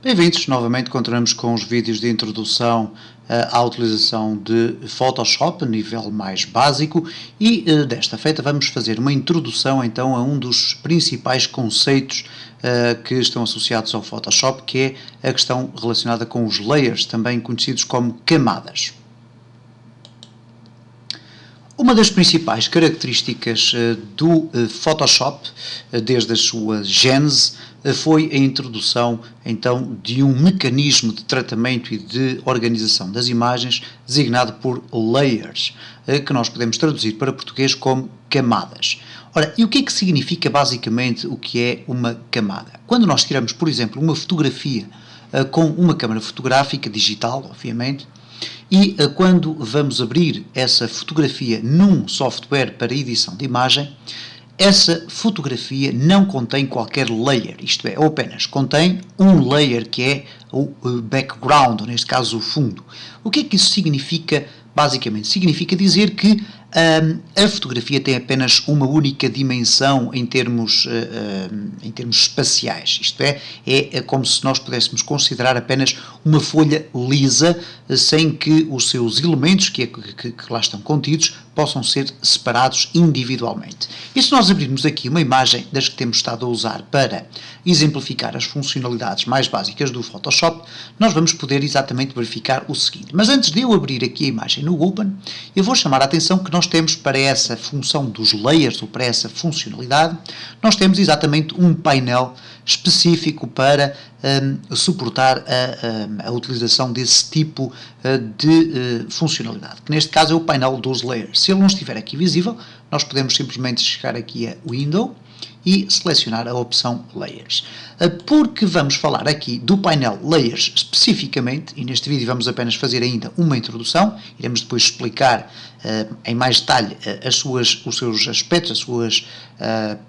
Bem-vindos, novamente continuamos com os vídeos de introdução à utilização de Photoshop, a nível mais básico, e desta feita vamos fazer uma introdução então a um dos principais conceitos que estão associados ao Photoshop, que é a questão relacionada com os layers, também conhecidos como camadas. Uma das principais características do Photoshop, desde a sua gênese, foi a introdução então de um mecanismo de tratamento e de organização das imagens designado por layers, que nós podemos traduzir para português como camadas. Ora, e o que é que significa basicamente o que é uma camada? Quando nós tiramos, por exemplo, uma fotografia com uma câmara fotográfica digital, obviamente, e quando vamos abrir essa fotografia num software para edição de imagem, essa fotografia não contém qualquer layer, isto é, ou apenas contém um layer que é o background, ou neste caso o fundo. O que é que isso significa basicamente? Significa dizer que a fotografia tem apenas uma única dimensão em termos espaciais, isto é como se nós pudéssemos considerar apenas uma folha lisa, sem que os seus elementos que lá estão contidos possam ser separados individualmente. E se nós abrirmos aqui uma imagem das que temos estado a usar para exemplificar as funcionalidades mais básicas do Photoshop, nós vamos poder exatamente verificar o seguinte. Mas antes de eu abrir aqui a imagem no Open, eu vou chamar a atenção que nós temos para essa função dos layers, ou para essa funcionalidade, nós temos exatamente um painel específico para suportar a utilização desse tipo de funcionalidade, que neste caso é o painel dos layers. Se ele não estiver aqui visível, nós podemos simplesmente chegar aqui a Window e selecionar a opção Layers. Porque vamos falar aqui do painel Layers especificamente, e neste vídeo vamos apenas fazer ainda uma introdução, iremos depois explicar em mais detalhe os seus aspectos, as suas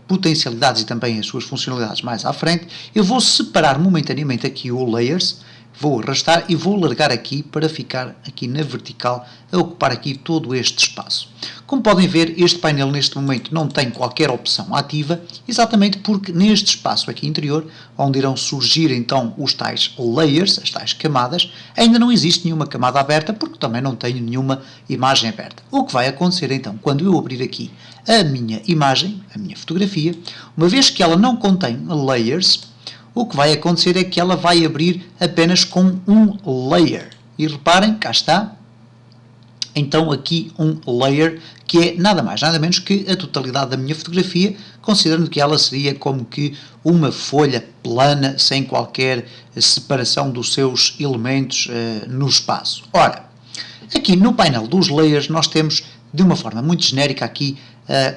potencialidades e também as suas funcionalidades mais à frente. Eu vou separar momentaneamente aqui o Layers, vou arrastar e vou largar aqui para ficar aqui na vertical a ocupar aqui todo este espaço. Como podem ver, este painel neste momento não tem qualquer opção ativa, exatamente porque neste espaço aqui interior, onde irão surgir então os tais layers, as tais camadas, ainda não existe nenhuma camada aberta, porque também não tenho nenhuma imagem aberta. O que vai acontecer então, quando eu abrir aqui a minha imagem, a minha fotografia, uma vez que ela não contém layers, o que vai acontecer é que ela vai abrir apenas com um layer. E reparem, cá está, então aqui um layer que é nada mais, nada menos que a totalidade da minha fotografia, considerando que ela seria como que uma folha plana, sem qualquer separação dos seus elementos no espaço. Ora, aqui no painel dos layers nós temos, de uma forma muito genérica aqui,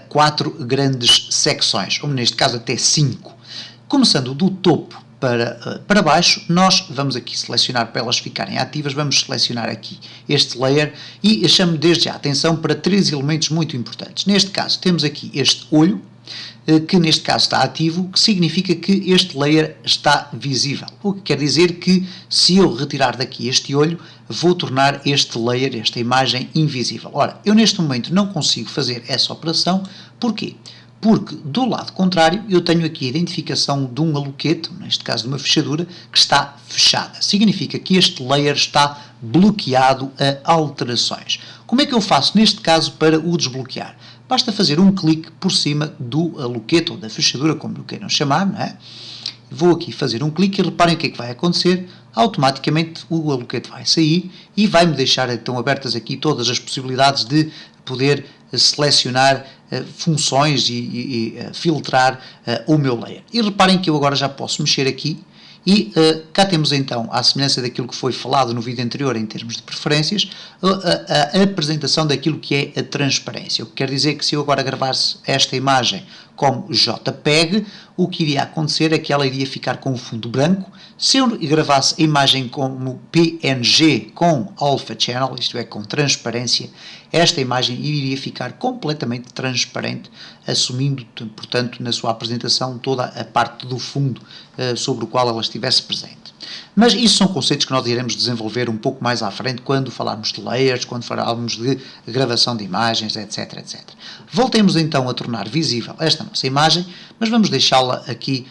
4 grandes secções, ou neste caso até 5. Começando do topo para baixo, nós vamos aqui selecionar, para elas ficarem ativas, vamos selecionar aqui este layer e chamo desde já a atenção para 3 elementos muito importantes. Neste caso temos aqui este olho, que neste caso está ativo, o que significa que este layer está visível. O que quer dizer que se eu retirar daqui este olho, vou tornar este layer, esta imagem, invisível. Ora, eu neste momento não consigo fazer essa operação. Porquê? Porque do lado contrário eu tenho aqui a identificação de um aloquete, neste caso de uma fechadura, que está fechada. Significa que este layer está bloqueado a alterações. Como é que eu faço neste caso para o desbloquear? Basta fazer um clique por cima do aloquete ou da fechadura, como queiram chamar, não é? Vou aqui fazer um clique e reparem o que é que vai acontecer. Automaticamente o aloquete vai sair e vai-me deixar então abertas aqui todas as possibilidades de poder selecionar funções e filtrar o meu layer. E reparem que eu agora já posso mexer aqui e cá temos então, à semelhança daquilo que foi falado no vídeo anterior em termos de preferências, a apresentação daquilo que é a transparência. O que quer dizer que se eu agora gravasse esta imagem como JPEG, o que iria acontecer é que ela iria ficar com o fundo branco. Se eu gravasse a imagem como PNG com Alpha Channel, isto é, com transparência, esta imagem iria ficar completamente transparente, assumindo, portanto, na sua apresentação toda a parte do fundo sobre o qual ela estivesse presente. Mas isso são conceitos que nós iremos desenvolver um pouco mais à frente quando falarmos de layers, quando falarmos de gravação de imagens, etc, etc. Voltemos então a tornar visível esta nossa imagem, mas vamos deixá-la aqui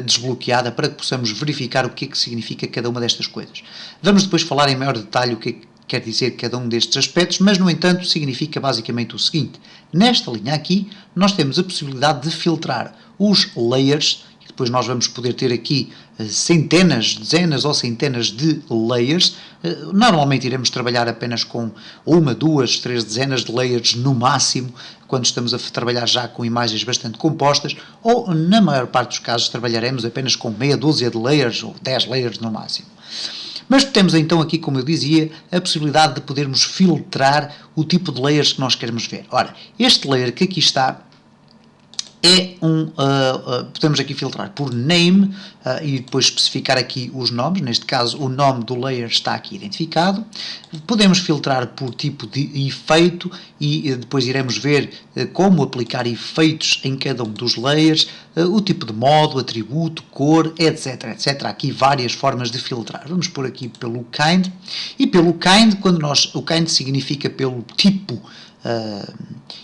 desbloqueada para que possamos verificar o que é que significa cada uma destas coisas. Vamos depois falar em maior detalhe o que é que quer dizer cada um destes aspectos, mas no entanto significa basicamente o seguinte: nesta linha aqui nós temos a possibilidade de filtrar os layers, e depois nós vamos poder ter aqui centenas, dezenas ou centenas de layers. Normalmente iremos trabalhar apenas com uma, duas, três dezenas de layers no máximo, quando estamos a trabalhar já com imagens bastante compostas, ou na maior parte dos casos trabalharemos apenas com meia dúzia de layers ou 10 layers no máximo. Mas temos então aqui, como eu dizia, a possibilidade de podermos filtrar o tipo de layers que nós queremos ver. Ora, este layer que aqui está é podemos aqui filtrar por name e depois especificar aqui os nomes. Neste caso o nome do layer está aqui identificado. Podemos filtrar por tipo de efeito e depois iremos ver como aplicar efeitos em cada um dos layers, o tipo de modo, atributo, cor, etc, etc. Há aqui várias formas de filtrar. Vamos pôr aqui pelo kind, e pelo kind, o kind significa pelo tipo.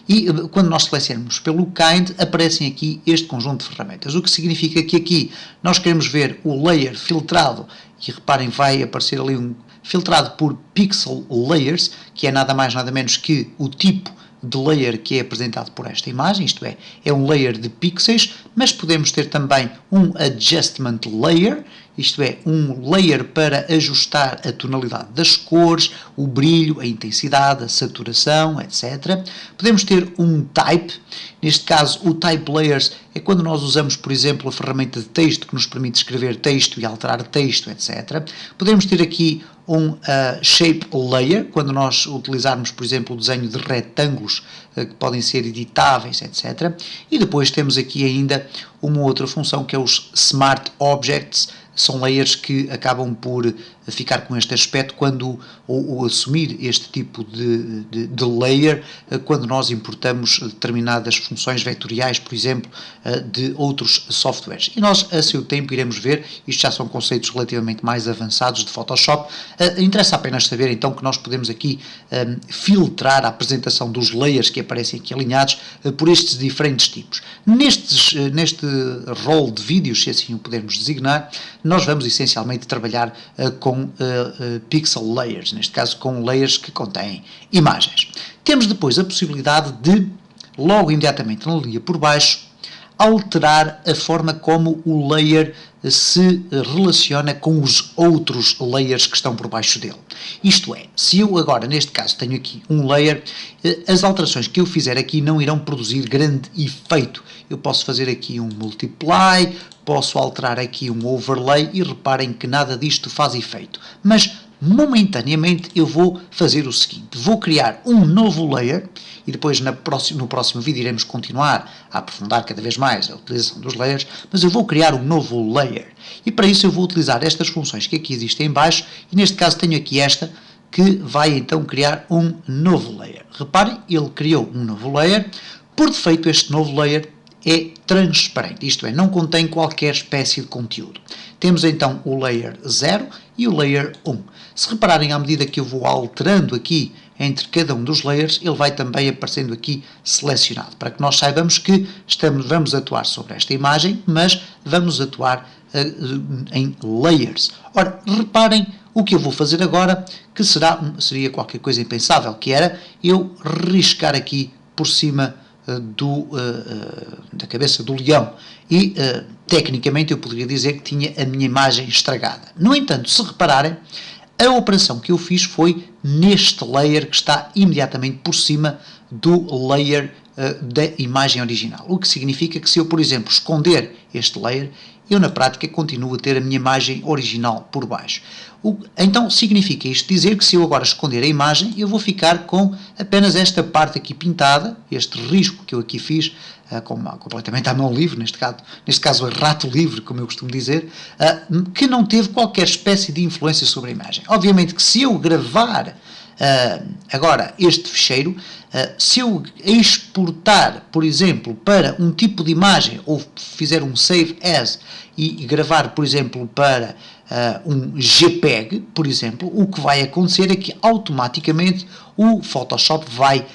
E quando nós selecionamos pelo kind, aparecem aqui este conjunto de ferramentas, o que significa que aqui nós queremos ver o layer filtrado, e reparem, vai aparecer ali filtrado por pixel layers, que é nada mais nada menos que o tipo de layer que é apresentado por esta imagem, isto é um layer de pixels, mas podemos ter também um adjustment layer, isto é, um layer para ajustar a tonalidade das cores, o brilho, a intensidade, a saturação, etc. Podemos ter um type, neste caso o type layers é quando nós usamos, por exemplo, a ferramenta de texto que nos permite escrever texto e alterar texto, etc. Podemos ter aqui um shape layer, quando nós utilizarmos, por exemplo, o desenho de retângulos que podem ser editáveis, etc. E depois temos aqui ainda uma outra função que é os Smart Objects. São layers que acabam por ficar com este aspecto quando, ou assumir este tipo de layer quando nós importamos determinadas funções vetoriais, por exemplo, de outros softwares. E nós, a seu tempo, iremos ver, isto já são conceitos relativamente mais avançados de Photoshop. Interessa apenas saber, então, que nós podemos aqui filtrar a apresentação dos layers que aparecem aqui alinhados por estes diferentes tipos. Neste rol de vídeos, se assim o pudermos designar, nós vamos essencialmente trabalhar com pixel layers, neste caso com layers que contêm imagens. Temos depois a possibilidade de, logo imediatamente na linha por baixo, alterar a forma como o layer se relaciona com os outros layers que estão por baixo dele. Isto é, se eu agora, neste caso, tenho aqui um layer, as alterações que eu fizer aqui não irão produzir grande efeito. Eu posso fazer aqui um multiply, posso alterar aqui um overlay e reparem que nada disto faz efeito. Mas, momentaneamente, eu vou fazer o seguinte: vou criar um novo layer e depois no próximo vídeo iremos continuar a aprofundar cada vez mais a utilização dos layers, mas eu vou criar um novo layer. E para isso eu vou utilizar estas funções que aqui existem em baixo, e neste caso tenho aqui esta, que vai então criar um novo layer. Reparem, ele criou um novo layer. Por defeito, este novo layer é transparente, isto é, não contém qualquer espécie de conteúdo. Temos então o layer 0 e o layer 1. Se repararem, à medida que eu vou alterando aqui entre cada um dos layers, ele vai também aparecendo aqui selecionado, para que nós saibamos que vamos atuar sobre esta imagem, mas vamos atuar em layers. Ora, reparem o que eu vou fazer agora, que seria qualquer coisa impensável, que era eu riscar aqui por cima da cabeça do leão e tecnicamente eu poderia dizer que tinha a minha imagem estragada. No entanto, se repararem, a operação que eu fiz foi neste layer que está imediatamente por cima do layer da imagem original, o que significa que se eu, por exemplo, esconder este layer, eu na prática continuo a ter a minha imagem original por baixo. Então significa isto dizer que se eu agora esconder a imagem, eu vou ficar com apenas esta parte aqui pintada, este risco que eu aqui fiz, completamente à mão livre, neste caso a rato livre, como eu costumo dizer, que não teve qualquer espécie de influência sobre a imagem. Obviamente que se eu gravar agora este ficheiro, se eu exportar, por exemplo, para um tipo de imagem, ou fizer um save as e gravar, por exemplo, para um JPEG, por exemplo, o que vai acontecer é que automaticamente o Photoshop vai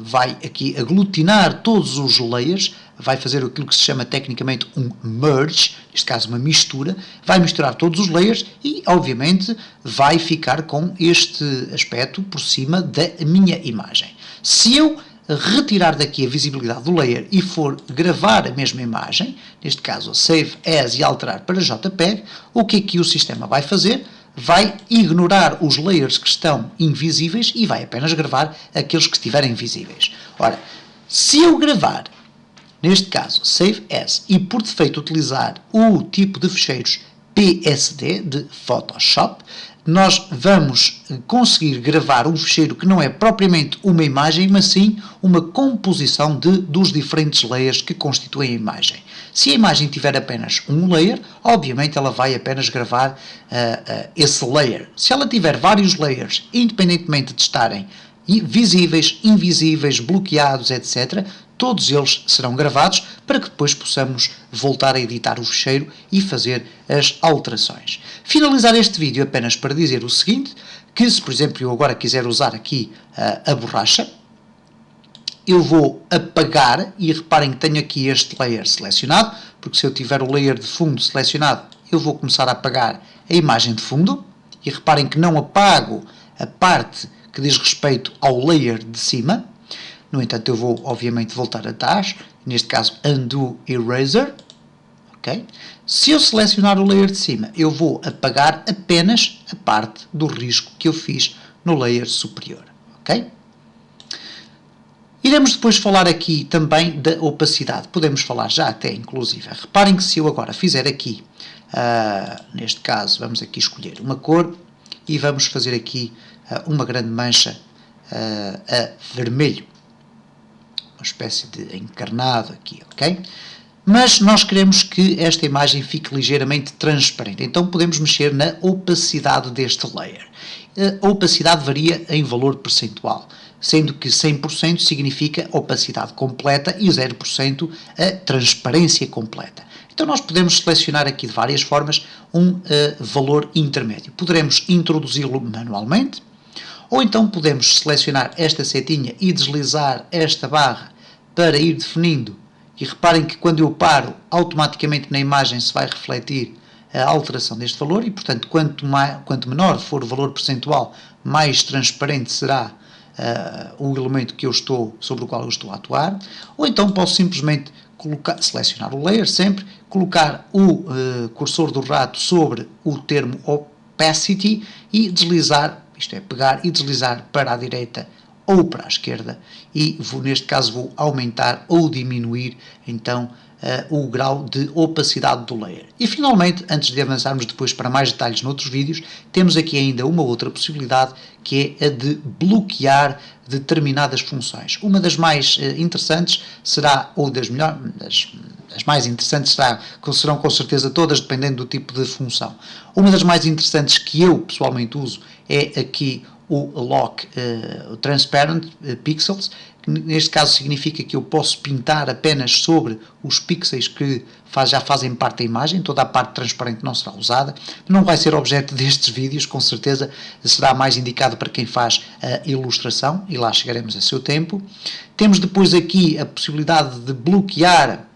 vai aqui aglutinar todos os layers, vai fazer aquilo que se chama tecnicamente um merge, neste caso uma mistura, vai misturar todos os layers e, obviamente, vai ficar com este aspecto por cima da minha imagem. Se eu retirar daqui a visibilidade do layer e for gravar a mesma imagem, neste caso a Save As e alterar para JPEG, o que é que o sistema vai fazer? Vai ignorar os layers que estão invisíveis e vai apenas gravar aqueles que estiverem visíveis. Ora, se eu gravar, neste caso, Save As, e por defeito utilizar o tipo de ficheiros PSD de Photoshop, nós vamos conseguir gravar um ficheiro que não é propriamente uma imagem, mas sim uma composição dos diferentes layers que constituem a imagem. Se a imagem tiver apenas um layer, obviamente ela vai apenas gravar esse layer. Se ela tiver vários layers, independentemente de estarem visíveis, invisíveis, bloqueados, etc., todos eles serão gravados para que depois possamos voltar a editar o ficheiro e fazer as alterações. Finalizar este vídeo apenas para dizer o seguinte, que se por exemplo eu agora quiser usar aqui a borracha, eu vou apagar, e reparem que tenho aqui este layer selecionado, porque se eu tiver o layer de fundo selecionado, eu vou começar a apagar a imagem de fundo, e reparem que não apago a parte que diz respeito ao layer de cima. No entanto, eu vou obviamente voltar atrás, neste caso Undo Eraser. Okay? Se eu selecionar o layer de cima, eu vou apagar apenas a parte do risco que eu fiz no layer superior. Okay? Iremos depois falar aqui também da opacidade. Podemos falar já até, inclusive. Reparem que se eu agora fizer aqui, neste caso, vamos aqui escolher uma cor e vamos fazer aqui uma grande mancha a vermelho. Uma espécie de encarnado aqui, ok? Mas nós queremos que esta imagem fique ligeiramente transparente. Então podemos mexer na opacidade deste layer. A opacidade varia em valor percentual, sendo que 100% significa opacidade completa e 0% a transparência completa. Então nós podemos selecionar aqui de várias formas um valor intermédio. Poderemos introduzi-lo manualmente, ou então podemos selecionar esta setinha e deslizar esta barra para ir definindo. E reparem que quando eu paro, automaticamente na imagem se vai refletir a alteração deste valor e, portanto, quanto menor for o valor percentual, mais transparente será o elemento sobre o qual eu estou a atuar. Ou então posso simplesmente selecionar o layer sempre, colocar o cursor do rato sobre o termo opacity e deslizar, isto é, pegar e deslizar para a direita ou para a esquerda, e neste caso vou aumentar ou diminuir então o grau de opacidade do layer. E finalmente, antes de avançarmos depois para mais detalhes noutros vídeos, temos aqui ainda uma outra possibilidade, que é a de bloquear determinadas funções. Uma das mais interessantes será, ou das mais interessantes serão com certeza todas, dependendo do tipo de função. Uma das mais interessantes que eu pessoalmente uso é aqui o Lock Transparent Pixels, que neste caso significa que eu posso pintar apenas sobre os pixels que já fazem parte da imagem, toda a parte transparente não será usada, não vai ser objeto destes vídeos, com certeza será mais indicado para quem faz a ilustração, e lá chegaremos a seu tempo. Temos depois aqui a possibilidade de bloquear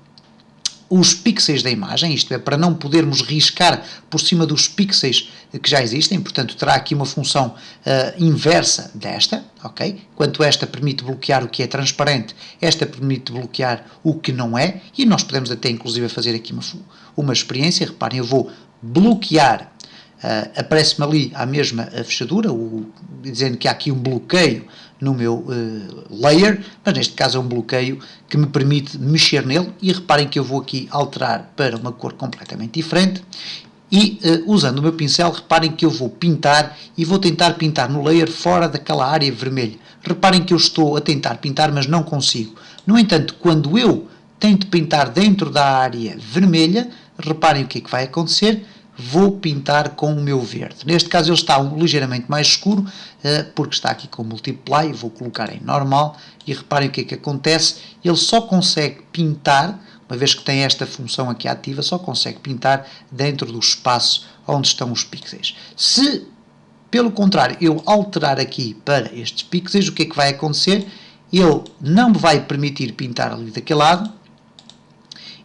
os pixels da imagem, isto é, para não podermos riscar por cima dos pixels que já existem, portanto terá aqui uma função inversa desta, ok? Enquanto esta permite bloquear o que é transparente, esta permite bloquear o que não é, e nós podemos até inclusive fazer aqui uma experiência. Reparem, eu vou bloquear, aparece-me ali a mesma fechadura, dizendo que há aqui um bloqueio no meu layer, mas neste caso é um bloqueio que me permite mexer nele, e reparem que eu vou aqui alterar para uma cor completamente diferente, e usando o meu pincel, reparem que eu vou pintar, e vou tentar pintar no layer fora daquela área vermelha. Reparem que eu estou a tentar pintar, mas não consigo. No entanto, quando eu tento pintar dentro da área vermelha, reparem o que é que vai acontecer. Vou pintar com o meu verde. Neste caso ele está ligeiramente mais escuro, porque está aqui com Multiply. Vou colocar em normal e reparem o que é que acontece. Ele só consegue pintar, uma vez que tem esta função aqui ativa, só consegue pintar dentro do espaço onde estão os pixels. Se, pelo contrário, eu alterar aqui para estes pixels, o que é que vai acontecer? ele não me vai permitir pintar ali daquele lado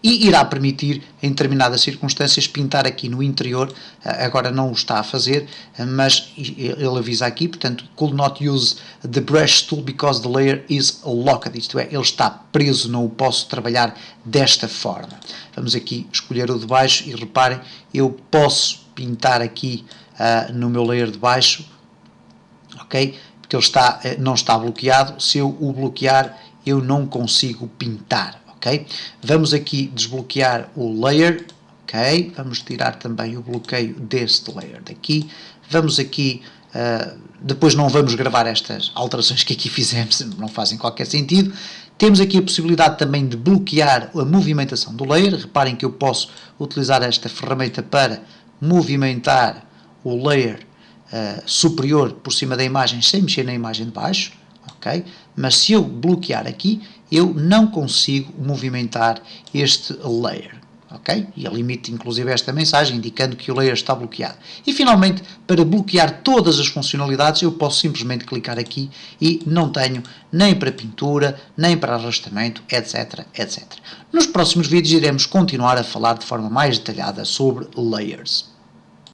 e irá permitir, em determinadas circunstâncias, pintar aqui no interior. Agora não o está a fazer, mas ele avisa aqui, portanto, could not use the brush tool because the layer is locked, isto é, ele está preso, não o posso trabalhar desta forma. Vamos aqui escolher o de baixo e reparem, eu posso pintar aqui no meu layer de baixo, ok? Porque ele não está bloqueado. Se eu o bloquear, eu não consigo pintar. Okay? Vamos aqui desbloquear o layer, ok? Vamos tirar também o bloqueio deste layer daqui. Vamos aqui, depois não vamos gravar estas alterações que aqui fizemos, não fazem qualquer sentido. Temos aqui a possibilidade também de bloquear a movimentação do layer. Reparem que eu posso utilizar esta ferramenta para movimentar o layer superior por cima da imagem sem mexer na imagem de baixo. Okay? Mas se eu bloquear aqui, eu não consigo movimentar este layer. Okay? E ele emite inclusive esta mensagem indicando que o layer está bloqueado. E finalmente, para bloquear todas as funcionalidades, eu posso simplesmente clicar aqui e não tenho nem para pintura, nem para arrastamento, etc, etc. Nos próximos vídeos iremos continuar a falar de forma mais detalhada sobre layers.